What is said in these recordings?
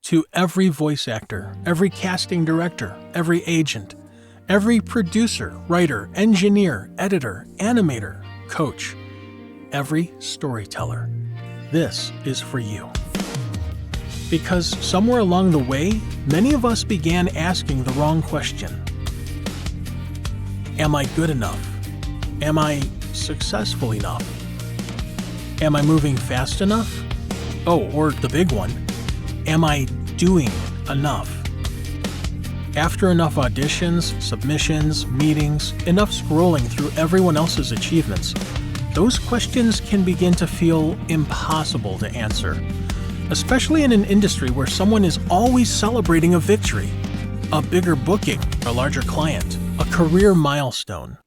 To every voice actor, every casting director, every agent, every producer, writer, engineer, editor, animator, coach, every storyteller, this is for you. Because somewhere along the way, many of us began asking the wrong question. Am I good enough? Am I successful enough? Am I moving fast enough? Oh, or the big one, am I doing enough? After enough auditions, submissions, meetings, enough scrolling through everyone else's achievements, those questions can begin to feel impossible to answer, especially in an industry where someone is always celebrating a victory, a bigger booking, a larger client, a career milestone.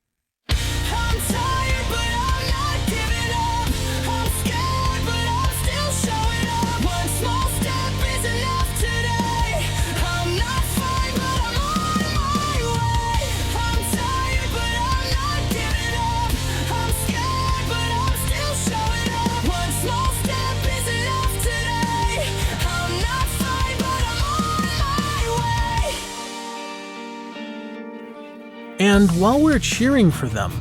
And while we're cheering for them,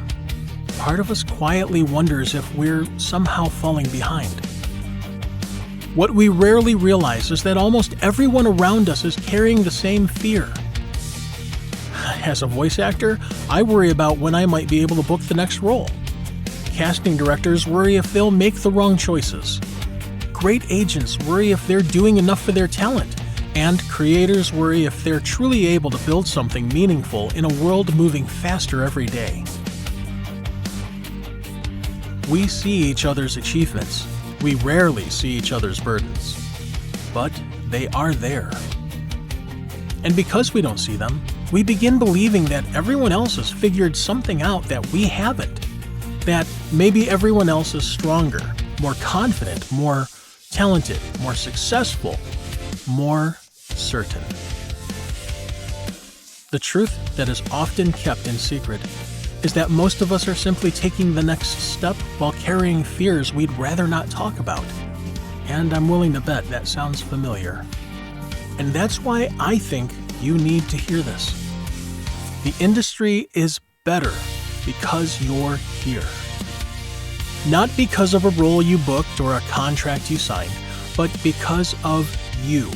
part of us quietly wonders if we're somehow falling behind. What we rarely realize is that almost everyone around us is carrying the same fear. As a voice actor, I worry about when I might be able to book the next role. Casting directors worry if they'll make the wrong choices. Great agents worry if they're doing enough for their talent. And creators worry if they're truly able to build something meaningful in a world moving faster every day. We see each other's achievements. We rarely see each other's burdens. But they are there. And because we don't see them, we begin believing that everyone else has figured something out that we haven't. That maybe everyone else is stronger, more confident, more talented, more successful, more certain. The truth that is often kept in secret is that most of us are simply taking the next step while carrying fears we'd rather not talk about. And I'm willing to bet that sounds familiar. And that's why I think you need to hear this. The industry is better because you're here. Not because of a role you booked or a contract you signed, but because of you.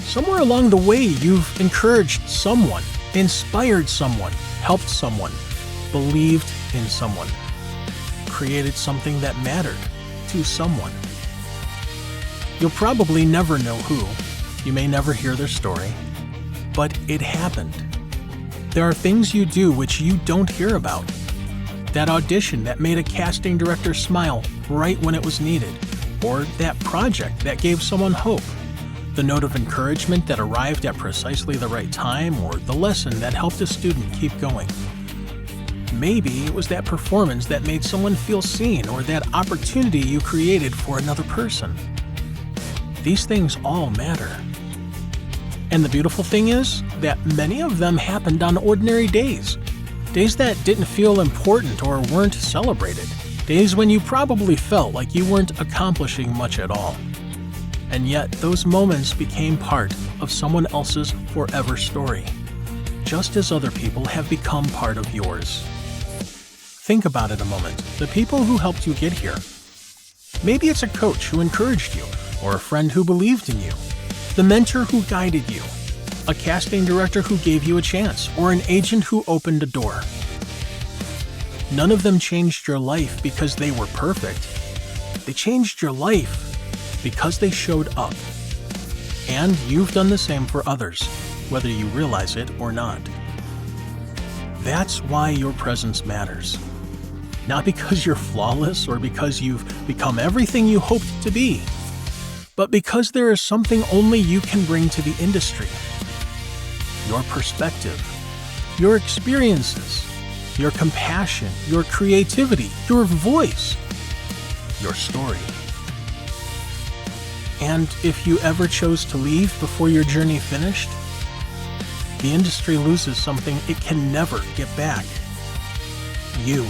Somewhere along the way, you've encouraged someone, inspired someone, helped someone, believed in someone, created something that mattered to someone. You'll probably never know who. You may never hear their story, but it happened. There are things you do which you don't hear about. That audition that made a casting director smile right when it was needed, or that project that gave someone hope. The note of encouragement that arrived at precisely the right time, or the lesson that helped a student keep going. Maybe it was that performance that made someone feel seen, or that opportunity you created for another person. These things all matter. And the beautiful thing is that many of them happened on ordinary days. Days that didn't feel important or weren't celebrated. Days when you probably felt like you weren't accomplishing much at all. And yet, those moments became part of someone else's forever story, just as other people have become part of yours. Think about it a moment, the people who helped you get here. Maybe it's a coach who encouraged you, or a friend who believed in you, the mentor who guided you, a casting director who gave you a chance, or an agent who opened a door. None of them changed your life because they were perfect. They changed your life because they showed up. And you've done the same for others, whether you realize it or not. That's why your presence matters. Not because you're flawless or because you've become everything you hoped to be, but because there is something only you can bring to the industry. Your perspective, your experiences, your compassion, your creativity, your voice, your story. And if you ever chose to leave before your journey finished, the industry loses something it can never get back. You.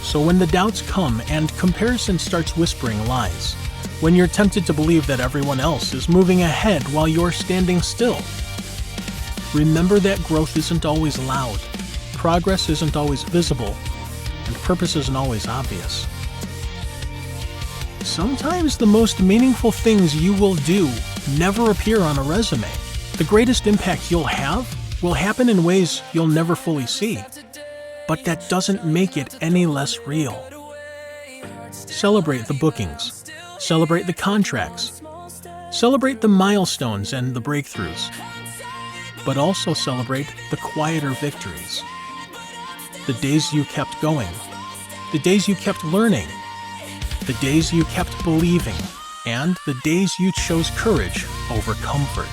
So when the doubts come and comparison starts whispering lies, when you're tempted to believe that everyone else is moving ahead while you're standing still. Remember that growth isn't always loud, progress isn't always visible, and purpose isn't always obvious. Sometimes the most meaningful things you will do never appear on a resume. The greatest impact you'll have will happen in ways you'll never fully see, but that doesn't make it any less real. Celebrate the bookings, celebrate the contracts, celebrate the milestones and the breakthroughs, but also celebrate the quieter victories. The days you kept going, the days you kept learning, the days you kept believing, and the days you chose courage over comfort.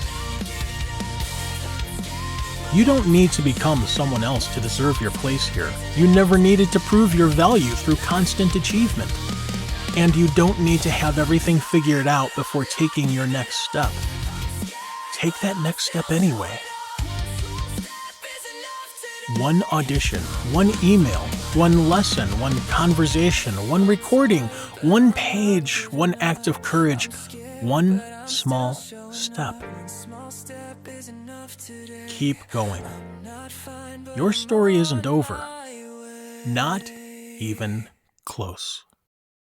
You don't need to become someone else to deserve your place here. You never needed to prove your value through constant achievement. And you don't need to have everything figured out before taking your next step. Take that next step anyway. One audition, one email, one lesson, one conversation, one recording, one page, one act of courage, one small step. Keep going. Your story isn't over. Not even close.